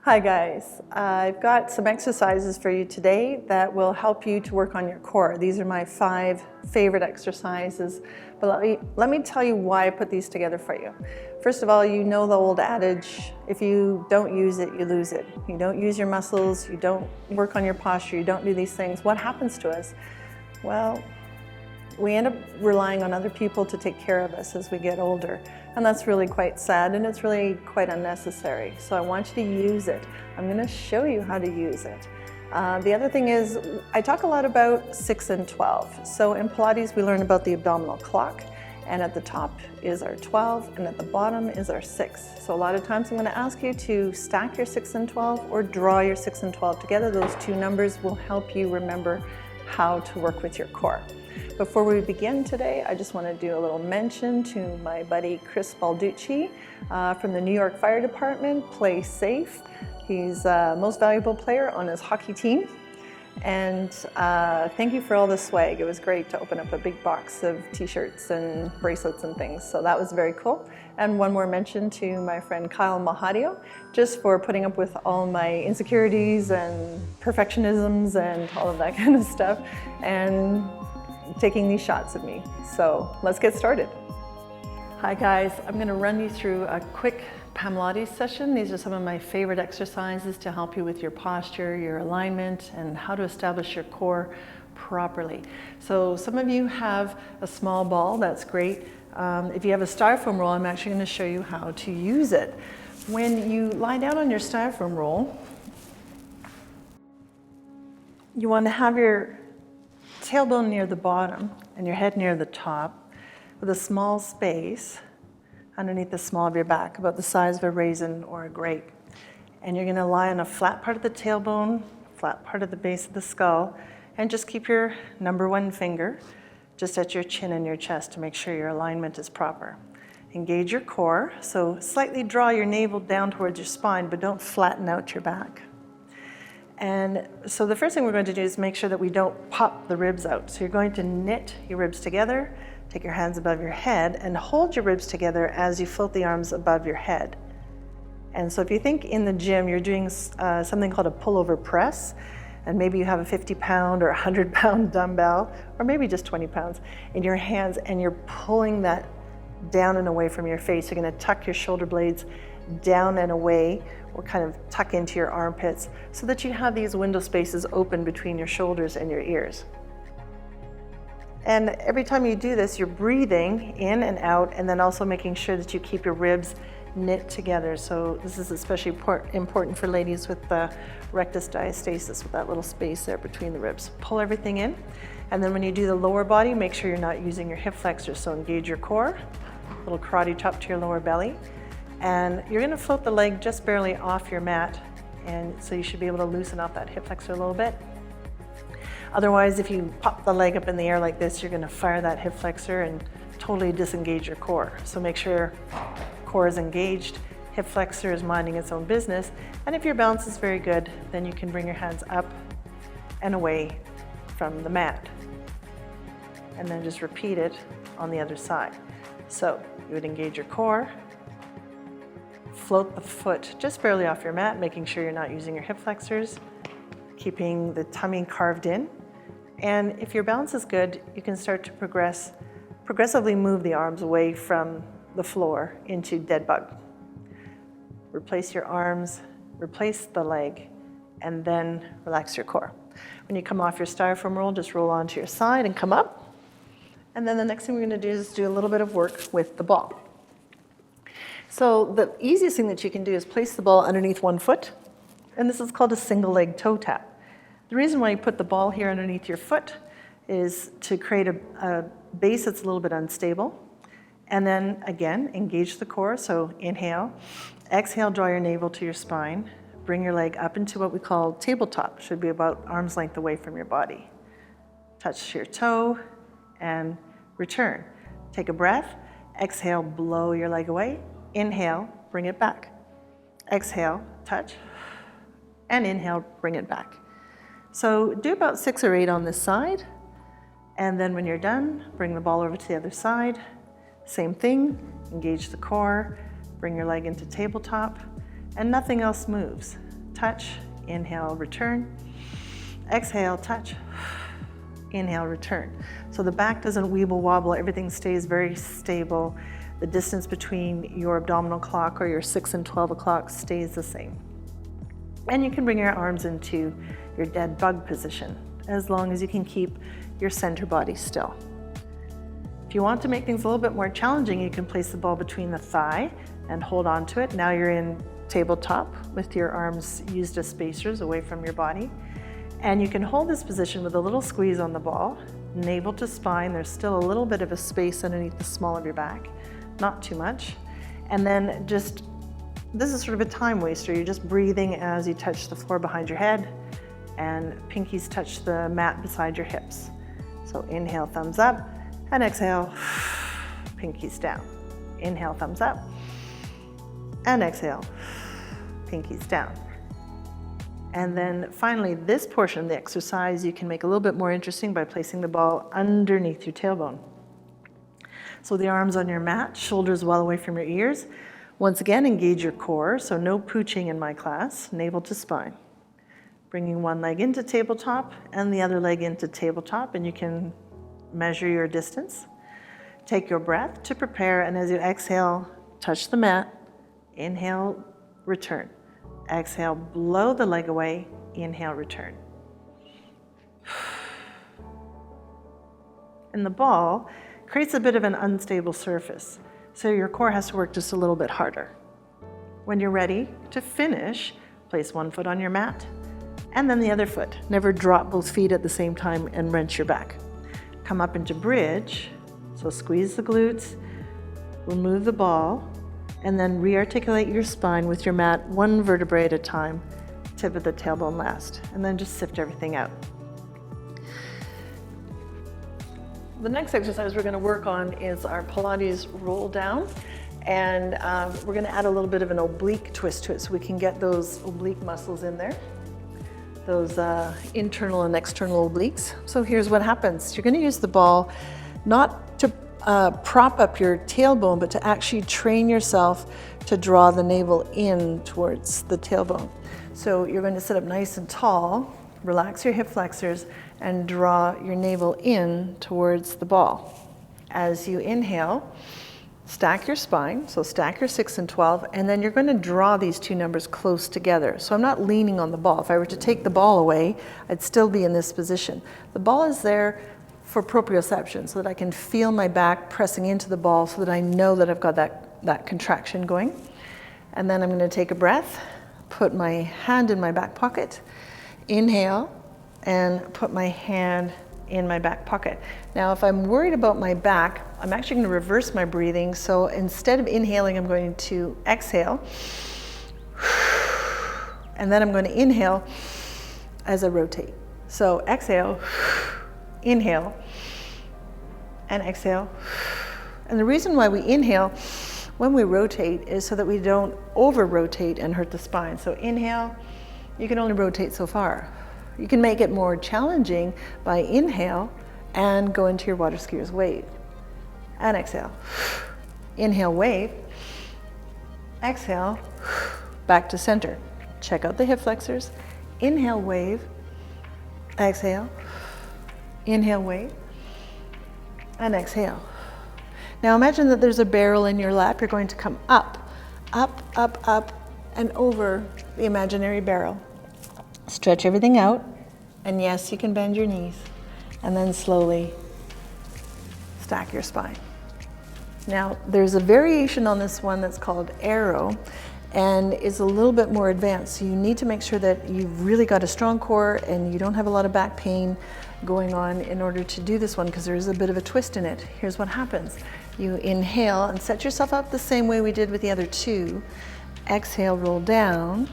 Hi guys, I've got some exercises for you today that will help you to work on your core. These are my 5 favorite exercises, but let me tell you why I put these together for you. First of all, you know the old adage, if you don't use it, you lose it. You don't use your muscles, you don't work on your posture, you don't do these things. What happens to us? Well, we end up relying on other people to take care of us as we get older. And that's really quite sad and it's really quite unnecessary. So I want you to use it. I'm going to show you how to use it. The other thing is, I talk a lot about 6 and 12. So in Pilates, we learn about the abdominal clock. And at the top is our 12 and at the bottom is our 6. So a lot of times I'm going to ask you to stack your 6 and 12 or draw your 6 and 12 together. Those two numbers will help you remember how to work with your core. Before we begin today, I just want to do a little mention to my buddy Chris Balducci from the New York Fire Department. Play safe. He's the most valuable player on his hockey team. And thank you for all the swag. It was great to open up a big box of t-shirts and bracelets and things. So that was very cool. And one more mention to my friend Kyle Mahadio, just for putting up with all my insecurities and perfectionisms and all of that kind of stuff, and taking these shots at me. So let's get started. Hi guys, I'm going to run you through a quick Pamela session. These are some of my favorite exercises to help you with your posture, your alignment, and how to establish your core properly. So some of you have a small ball, that's great. If you have a styrofoam roll, I'm actually going to show you how to use it. When you lie down on your styrofoam roll, you want to have your tailbone near the bottom and your head near the top, with a small space underneath the small of your back, about the size of a raisin or a grape. And you're going to lie on a flat part of the tailbone, flat part of the base of the skull, and just keep your number 1 finger just at your chin and your chest to make sure your alignment is proper. Engage your core, so slightly draw your navel down towards your spine, but don't flatten out your back. And so the first thing we're going to do is make sure that we don't pop the ribs out. So you're going to knit your ribs together, take your hands above your head, and hold your ribs together as you float the arms above your head. And so if you think in the gym, you're doing something called a pullover press, and maybe you have a 50-pound or 100-pound dumbbell, or maybe just 20 pounds in your hands, and you're pulling that down and away from your face. You're going to tuck your shoulder blades down and away, or kind of tuck into your armpits, so that you have these window spaces open between your shoulders and your ears. And every time you do this, you're breathing in and out, and then also making sure that you keep your ribs knit together. So this is especially important for ladies with rectus diastasis, with that little space there between the ribs. Pull everything in, and then when you do the lower body, make sure you're not using your hip flexors. So engage your core, little karate chop to your lower belly, and you're going to float the leg just barely off your mat, and so you should be able to loosen up that hip flexor a little bit. Otherwise, if you pop the leg up in the air like this, you're going to fire that hip flexor and totally disengage your core. So make sure core is engaged, hip flexor is minding its own business, and if your balance is very good, then you can bring your hands up and away from the mat. And then just repeat it on the other side. So you would engage your core, float the foot just barely off your mat, making sure you're not using your hip flexors, keeping the tummy carved in. And if your balance is good, you can start to progressively move the arms away from the floor into dead bug. Replace your arms, replace the leg, and then relax your core. When you come off your styrofoam roll, just roll onto your side and come up. And then the next thing we're going to do is do a little bit of work with the ball. So the easiest thing that you can do is place the ball underneath one foot, and this is called a single leg toe tap. The reason why you put the ball here underneath your foot is to create a base that's a little bit unstable. And then again, engage the core. So inhale, exhale, draw your navel to your spine, bring your leg up into what we call tabletop. Should be about arm's length away from your body. Touch your toe and return. Take a breath, exhale, blow your leg away. Inhale, bring it back. Exhale, touch, and inhale, bring it back. So do about 6 or 8 on this side, and then when you're done, bring the ball over to the other side. Same thing, engage the core, bring your leg into tabletop, and nothing else moves. touch, inhale, return. Exhale, touch, inhale, return. So the back doesn't weeble wobble, everything stays very stable. The distance between your abdominal clock or your 6 and 12 o'clock stays the same. And you can bring your arms into your dead bug position, as long as you can keep your center body still. If you want to make things a little bit more challenging, you can place the ball between the thigh and hold on to it. Now you're in tabletop with your arms used as spacers away from your body. And you can hold this position with a little squeeze on the ball, navel to spine. There's still a little bit of a space underneath the small of your back, not too much. And then just, this is sort of a time waster. You're just breathing as you touch the floor behind your head and pinkies touch the mat beside your hips. So inhale, thumbs up, and exhale, pinkies down. Inhale, thumbs up, and exhale, pinkies down. And then finally, this portion of the exercise you can make a little bit more interesting by placing the ball underneath your tailbone. So the arms on your mat, shoulders well away from your ears. Once again, engage your core, so no pooching in my class, navel to spine. Bringing one leg into tabletop and the other leg into tabletop, and you can measure your distance. Take your breath to prepare, and as you exhale, touch the mat, inhale, return. Exhale, blow the leg away, inhale, return. And the ball creates a bit of an unstable surface, so your core has to work just a little bit harder. When you're ready to finish, place one foot on your mat and then the other foot. Never drop both feet at the same time and wrench your back. Come up into bridge, so squeeze the glutes, remove the ball, and then re-articulate your spine with your mat one vertebrae at a time, tip of the tailbone last, and then just sift everything out. The next exercise we're going to work on is our Pilates roll down, and we're going to add a little bit of an oblique twist to it so we can get those oblique muscles in there, those internal and external obliques. So here's what happens. You're going to use the ball not to prop up your tailbone, but to actually train yourself to draw the navel in towards the tailbone. So you're going to sit up nice and tall, relax your hip flexors, and draw your navel in towards the ball. As you inhale, stack your spine, so stack your 6 and 12, and then you're going to draw these two numbers close together. So I'm not leaning on the ball. If I were to take the ball away, I'd still be in this position. The ball is there for proprioception, so that I can feel my back pressing into the ball so that I know that I've got that contraction going. And then I'm going to take a breath, put my hand in my back pocket, inhale, and put my hand in my back pocket. Now, if I'm worried about my back, I'm actually going to reverse my breathing. So instead of inhaling, I'm going to exhale. And then I'm going to inhale as I rotate. So exhale, inhale, and exhale. And the reason why we inhale when we rotate is so that we don't over-rotate and hurt the spine. So inhale, you can only rotate so far. You can make it more challenging by inhale and go into your water skiers wave. And exhale. Inhale, wave. Exhale, back to center. Check out the hip flexors. Inhale, wave. Exhale. Inhale, wave. And exhale. Now imagine that there's a barrel in your lap. You're going to come up, up, up, up, and over the imaginary barrel. Stretch everything out, and yes, you can bend your knees, and then slowly stack your spine. Now, there's a variation on this one that's called arrow, and is a little bit more advanced. So you need to make sure that you've really got a strong core and you don't have a lot of back pain going on in order to do this one, because there is a bit of a twist in it. Here's what happens. You inhale and set yourself up the same way we did with the other two. Exhale, roll down.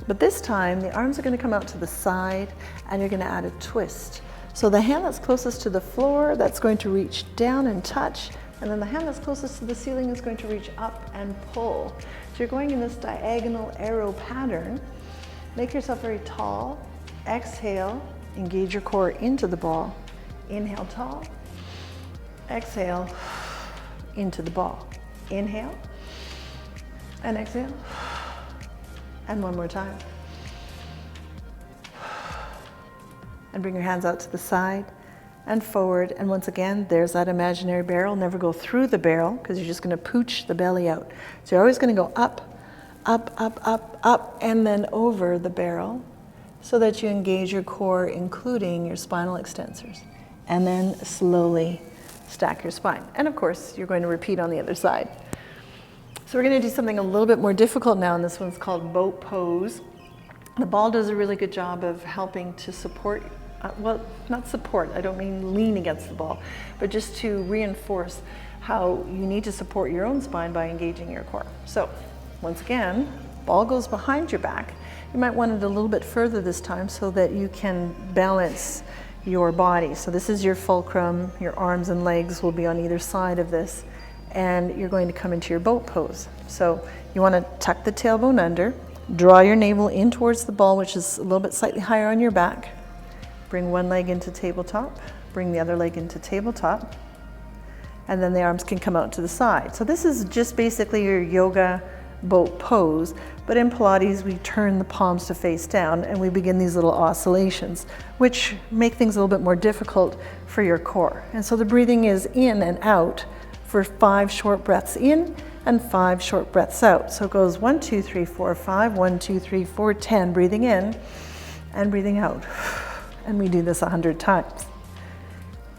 But this time, the arms are going to come out to the side, and you're going to add a twist. So the hand that's closest to the floor, that's going to reach down and touch, and then the hand that's closest to the ceiling is going to reach up and pull. So you're going in this diagonal arrow pattern. Make yourself very tall. Exhale, engage your core into the ball. Inhale, tall. Exhale, into the ball. Inhale, and exhale. And one more time. and bring your hands out to the side and forward. And once again, there's that imaginary barrel. Never go through the barrel because you're just going to pooch the belly out. So you're always going to go up, up, up, up, up, and then over the barrel so that you engage your core, including your spinal extensors. And then slowly stack your spine. And of course, you're going to repeat on the other side. So we're going to do something a little bit more difficult now, and this one's called boat pose. The ball does a really good job of helping to support, well, not support, I don't mean lean against the ball, but just to reinforce how you need to support your own spine by engaging your core. So once again, ball goes behind your back. You might want it a little bit further this time so that you can balance your body. So this is your fulcrum, your arms and legs will be on either side of this, and you're going to come into your boat pose. So you want to tuck the tailbone under, draw your navel in towards the ball, which is a little bit slightly higher on your back. Bring one leg into tabletop, bring the other leg into tabletop, and then the arms can come out to the side. So this is just basically your yoga boat pose, but in Pilates we turn the palms to face down and we begin these little oscillations, which make things a little bit more difficult for your core. And so the breathing is in and out for 5 short breaths in and 5 short breaths out. So it goes 1, 2, 3, 4, 5, 1, 2, 3, 4, 10, breathing in and breathing out. And we do this 100 times.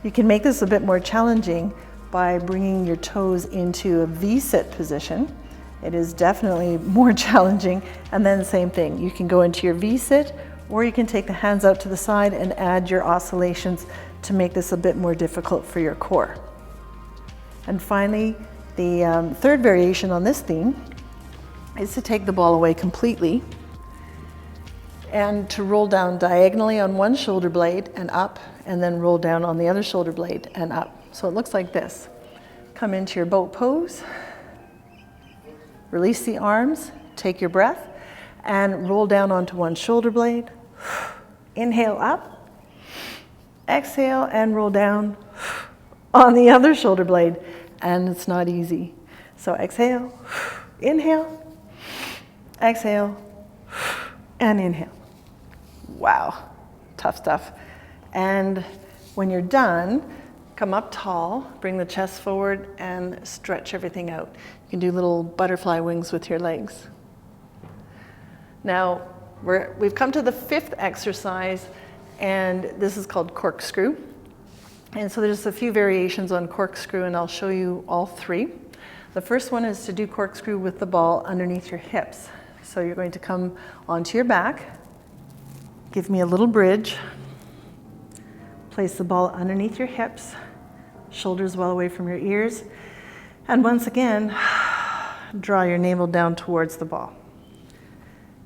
You can make this a bit more challenging by bringing your toes into a V-sit position. It is definitely more challenging. And then the same thing, you can go into your V-sit, or you can take the hands out to the side and add your oscillations to make this a bit more difficult for your core. And finally, the third variation on this theme is to take the ball away completely and to roll down diagonally on one shoulder blade and up, and then roll down on the other shoulder blade and up. So it looks like this. Come into your boat pose, release the arms, take your breath, and roll down onto one shoulder blade. Inhale up, exhale, and roll down on the other shoulder blade, and it's not easy. So exhale, inhale, exhale, and inhale. Wow, tough stuff. And when you're done, come up tall, bring the chest forward, and stretch everything out. You can do little butterfly wings with your legs. Now, we've come to the 5th exercise, and this is called Corkscrew. And so there's a few variations on Corkscrew, and I'll show you all 3. The first one is to do Corkscrew with the ball underneath your hips. So you're going to come onto your back, give me a little bridge, place the ball underneath your hips, shoulders well away from your ears, and once again, draw your navel down towards the ball.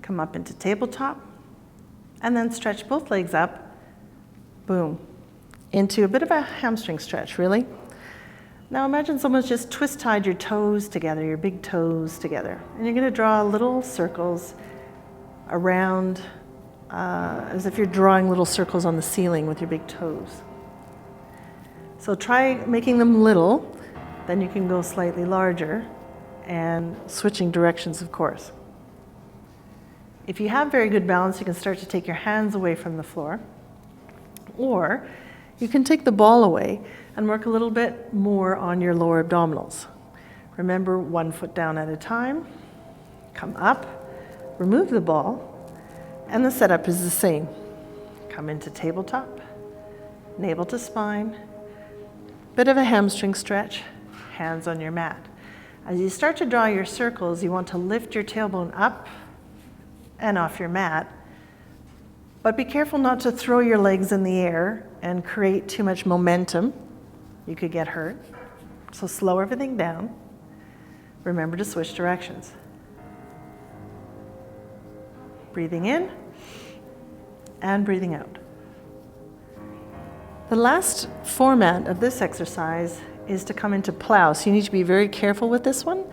Come up into tabletop, and then stretch both legs up, boom, into a bit of a hamstring stretch, really. Now imagine someone's just twist-tied your toes together, your big toes together, and you're gonna draw little circles around, as if you're drawing little circles on the ceiling with your big toes. So try making them little, then you can go slightly larger, and switching directions, of course. If you have very good balance, you can start to take your hands away from the floor, or you can take the ball away and work a little bit more on your lower abdominals. Remember, 1 foot down at a time, come up, remove the ball, and the setup is the same. Come into tabletop, navel to spine, bit of a hamstring stretch, hands on your mat. As you start to draw your circles, you want to lift your tailbone up and off your mat, but be careful not to throw your legs in the air and create too much momentum. You could get hurt. So slow everything down. Remember to switch directions. Breathing in and breathing out. The last format of this exercise is to come into plows. So you need to be very careful with this one.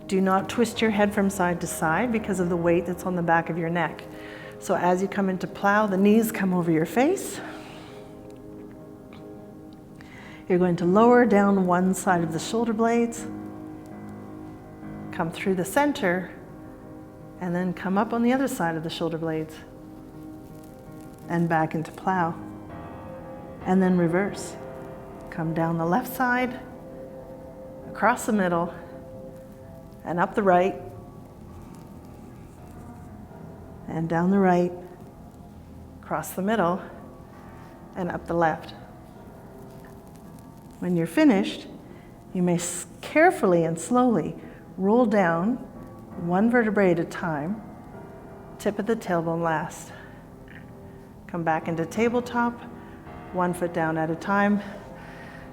Do not twist your head from side to side because of the weight that's on the back of your neck. So as you come into plow, the knees come over your face. You're going to lower down one side of the shoulder blades, come through the center, and then come up on the other side of the shoulder blades, and back into plow. and then reverse. Come down the left side, across the middle, and up the right, and down the right, across the middle, and up the left. When you're finished, you may carefully and slowly roll down one vertebrae at a time, tip of the tailbone last. Come back into tabletop, 1 foot down at a time,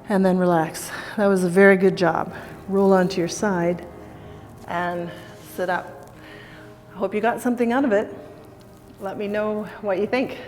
and then relax. That was a very good job. Roll onto your side and sit up. I hope you got something out of it. Let me know what you think.